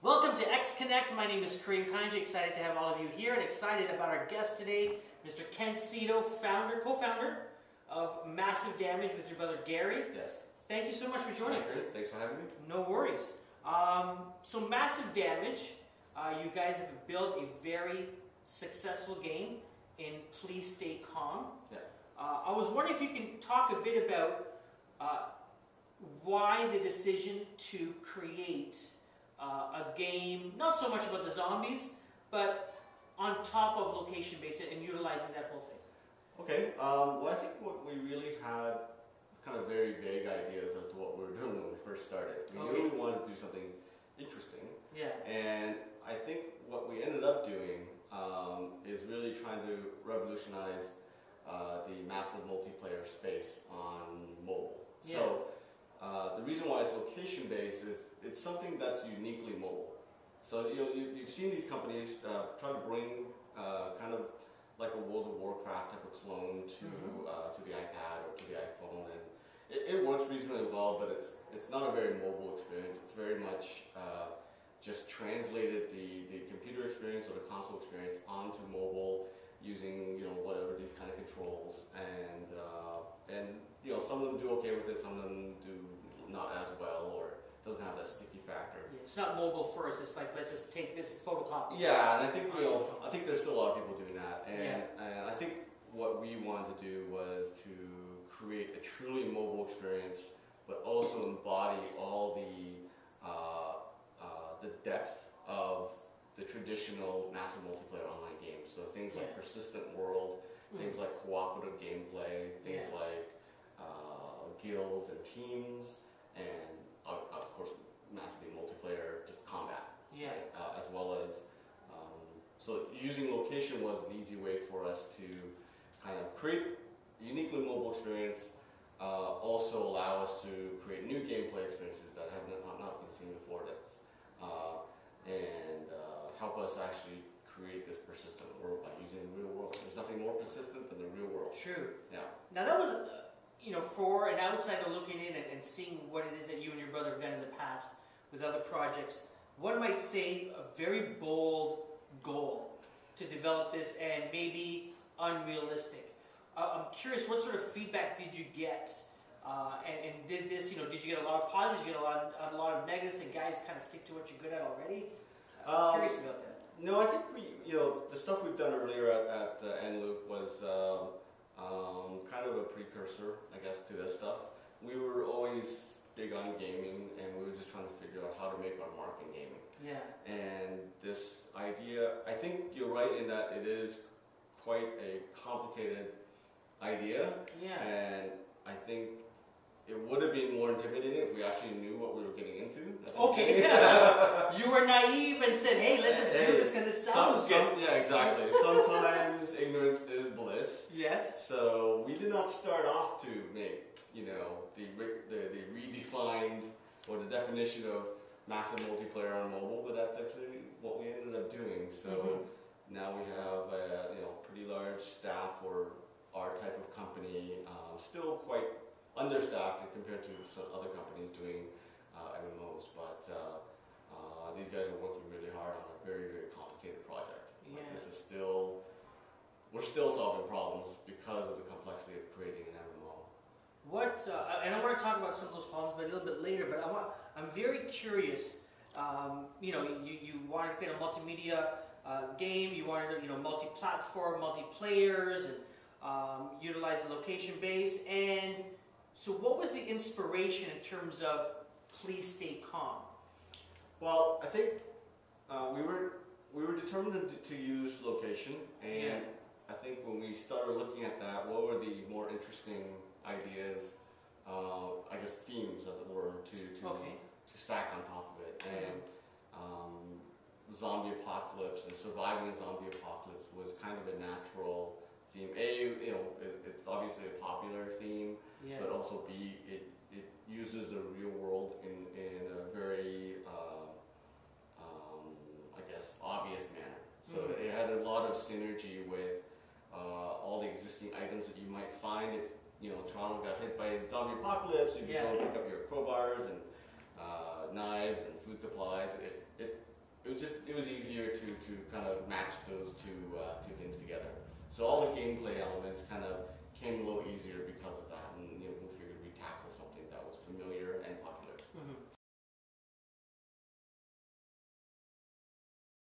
Welcome to X Connect. My name is Karim Kanji. Excited to have all of you here and excited about our guest today, Mr. Ken Seto, co-founder of Massive Damage with your brother Gary. Yes. Thank you so much for joining us. Thanks for having me. No worries. So Massive Damage, you guys have built a very successful game in Please Stay Calm. Yeah. I was wondering if you can talk a bit about why the decision to create a game, not so much about the zombies, but on top of location-based and utilizing that whole thing. Okay, well I think what we really had kind of very vague ideas as to what we were doing when we first started. We knew we wanted to do something interesting. Yeah. And I think what we ended up doing is really trying to revolutionize the massive multiplayer space on mobile. Yeah. So the reason why it's location-based is it's something that's uniquely mobile. So you've seen these companies try to bring kind of like a World of Warcraft type of clone to the iPad or to the iPhone, and it works reasonably well, but it's not a very mobile experience. It's very much just translated the computer experience or the console experience onto mobile using whatever these kind of controls, and some of them do okay with it, some of them do not as well, or doesn't have that sticky factor. Yeah, it's not mobile first. It's like, let's just take this photocopy. Yeah, and I think I think there's still a lot of people doing that, and I think what we wanted to do was to create a truly mobile experience, but also embody all the depth of the traditional massive multiplayer online games. So things like persistent world, things like cooperative gameplay, things like guilds and teams, and of course massively multiplayer just combat. Yeah. Right? As well as so using location was an easy way for us to kind of create a uniquely mobile experience, also allow us to create new gameplay experiences that have not been seen before, and help us actually create this persistent world by using the real world. There's nothing more persistent than the real world. True. Yeah. Now that was, for an outsider looking in and seeing what it is that you and your brother have done in the past with other projects, one might say a very bold goal to develop this and maybe unrealistic. I'm curious, what sort of feedback did you get? And did this, did you get a lot of positives, did you get a lot of negatives, and guys kind of stick to what you're good at already? I'm curious about that. No, I think the stuff we've done earlier at N-Loop was kind of a precursor, I guess, to this stuff. We were always big on gaming, and we were just trying to figure out how to make our mark in gaming. Yeah. And this idea, I think you're right in that it is quite a complicated idea. Yeah. And I think it would have been more intimidating if we actually knew what we were getting into. Okay, yeah. You were naive and said, hey, let's just do this because it sounds good. Yeah, exactly. Sometimes ignorance is bliss. Yes. So we did not start off to make, the redefined or the definition of massive multiplayer on mobile, but that's actually what we ended up doing. So now we have a pretty large staff for our type of company, still quite understaffed compared to some other companies doing MMOs, but these guys are working really hard on a very, very complicated project. Yeah. We're still solving problems because of the complexity of creating an MMO. And I want to talk about some of those problems, but a little bit later. But I'm very curious. You wanted to create a multimedia game. You wanted to, multi-platform, multi-players, and utilize the location base. And so, what was the inspiration in terms of Please Stay Calm? Well, I think we were determined to use location, and I think when we started looking at that, what were the more interesting ideas, I guess themes, as it were, to stack on top of it, and zombie apocalypse and surviving a zombie apocalypse was kind of a natural theme. It's obviously a popular theme, but also B, it uses the real world in a very I guess obvious manner. So it had a lot of synergy with all the existing items that you might find if Toronto got hit by a zombie apocalypse. You could go pick up your crowbars and knives and food supplies. it was easier to kind of match those two things together. So all the gameplay elements kind of came a little easier because of that, and we figured